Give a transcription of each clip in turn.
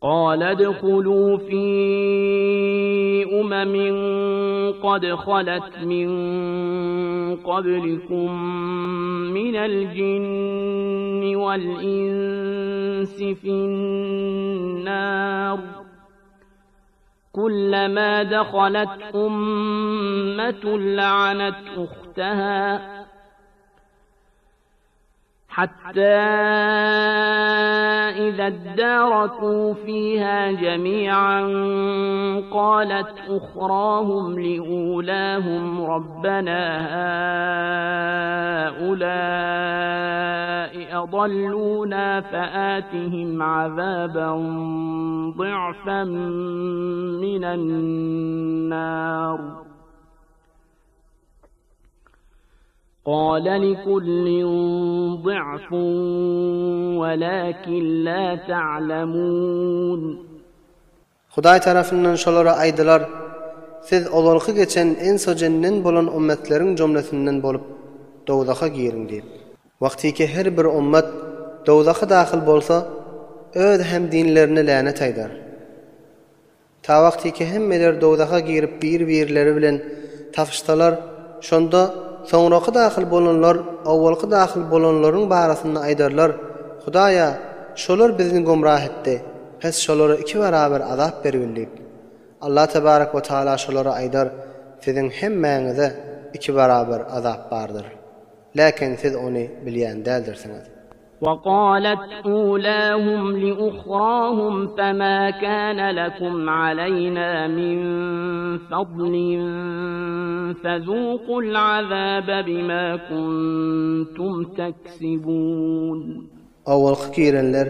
قال ادخلوا في قد خلت من قبلكم من الجن والإنس في النار كلما دخلت أمة لعنت أختها حتى إذا اداركوا فيها جميعا قالت أخراهم لأولاهم ربنا هؤلاء أضلونا فآتهم عذابا ضعفا من النار قال لكل ضعف ولكن لا تعلمون Hudaý tarapyndan şolara aýdylar: Siz olarky geçen ens cennet bolan ummetleriň jomlasynyň bolup dowdaha girin diýip. Wagtyki her bir ummet dowdaha daxil bolsa, öz hem dinlerini lanet aýdar. Ta wagtyki hemmeler dowdaha girip bir-birleri bilen tapşdylar, şonda soňraky daxil bolanlar awwalky daxil bolanlaryň barasyny aýdarlar: Hudaýa, şolar bizni gomrah etdi. Pes şolara iki beraber azap bergildik. Allah tebarek ve taala şolara aýdar: Sizin hemmeňize iki beraber azap bardyr. Lakin siz onu bilýän däldirsiniz. وقالت أولاهم لأخراهم فما كان لكم علينا من فضل فذوقوا العذاب بما كنتم تكسبون Awalky girenler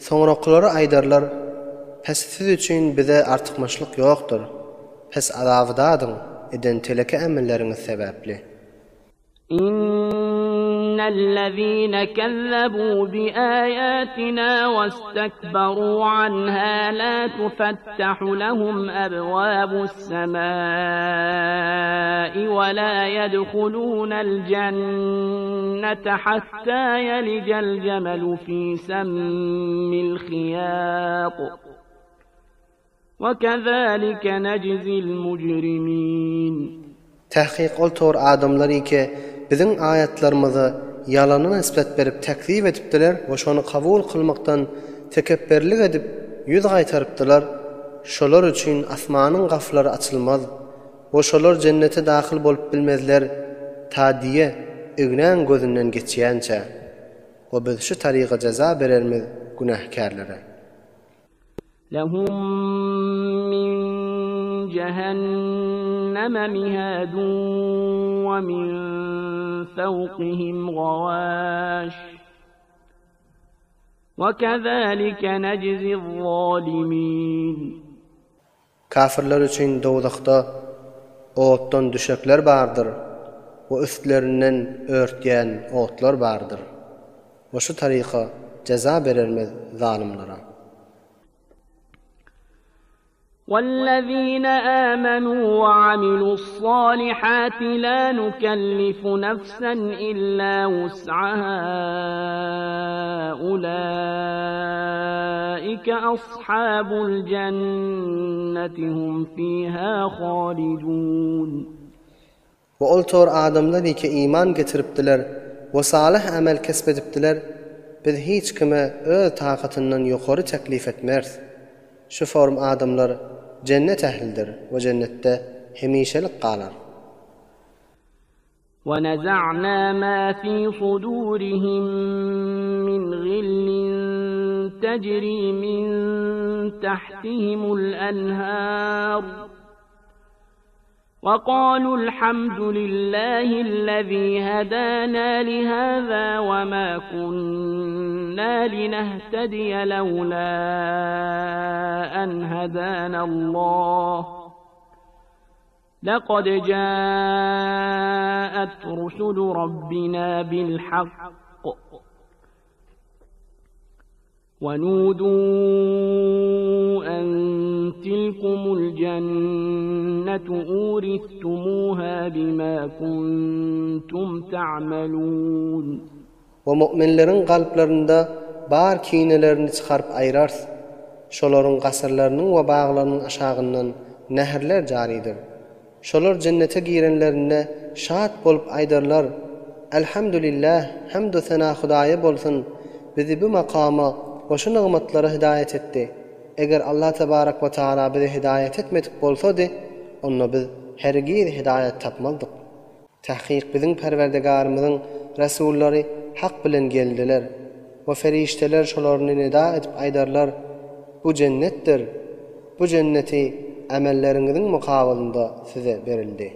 soňrakylary aýdarlar: Pes siz üçin bize artykmaşlyk ýokdur. Pes azabdadyň eden teleke emelleriňiz sebäpli. إن الذين كذبوا بآياتنا واستكبروا عنها لا تفتح لهم أبواب السماء ولا يدخلون الجنة حتى يلج الجمل في سم الخياط وكذلك نجزي المجرمين Tahqiq oltor adamlar ki bizim ayetlerimizi yalana nisbet berip tekzip edipdiler ve şonu kabul kılmaktan tekebbürlük edip yüz qaytarıpdylar. Şolar üçin asmanyň gaflary açylmaz. O şolar cennete daxil bolup bilmezler ta diye öňden gözünden geçýänçe. O biz şu tariqa jaza berermiz günahkarlara. Lahum min جهنم مهاد ومن فوقهم غواش وكذلك نجزي الظالمين Kafirler üçin dowdakda otdan düşekler bardyr we üstlerinden örtýän otlar bardyr. Ve şu tariqa jaza berermiz zalimlara. والذين آمنوا وعملوا الصالحات لا نكلف نفسا إلا وسعها أولئك أصحاب الجنة هم فيها خالدون Ve oltor adamlar ki iman getiripdiler ve salih amel kesbedipdiler, biz hiç kime öz taqatından yukarı teklif etmez. Şu form adamlar cennet ehlidir ve cennette hemişelik qalar. وَنَزَعْنَا مَا فِي صُدُورِهِم مِّنْ غِلٍّ تَجْرِي مِن تَحْتِهِمُ الْأَنْهَارُ وَقَالُوا الْحَمْدُ لِلَّهِ الَّذِي هَدَانَا لِهَذَا وَمَا كُنَّا لِنَهْتَدِيَ لَوْلَا أَنْ هَدَانَا اللَّهُ لَقَدْ جَاءَتْ رُسُلُ رَبِّنَا بِالْحَقِّ وَنُودُوا أَن تِلْكُمُ الْجَنَّةُ أُورِثْتُمُوهَا بِمَا كُنتُمْ şolaryň gasyrlarynyň we baglarynyň aşagyndan näherler jaridir. Şolar cennete girenlerine şat bolup aýdarlar: Elhamdülillah, hamd we sana Hudaýa bolsun, bizi bu makama we şu nigmatlara hidayet etdi. Eger Allah tebarak we taala bizi hidayet etmedik bolsady, onda biz hergiz hidayet tapmaldyk. Tahqiq biziň Perwerdigarymyzyň rasullary hak bilen geldiler we ferişteler şolaryny nida edip aýdarlar: Bu cennetdir. Bu cenneti amelleriňiziň mukabylynda size berildi.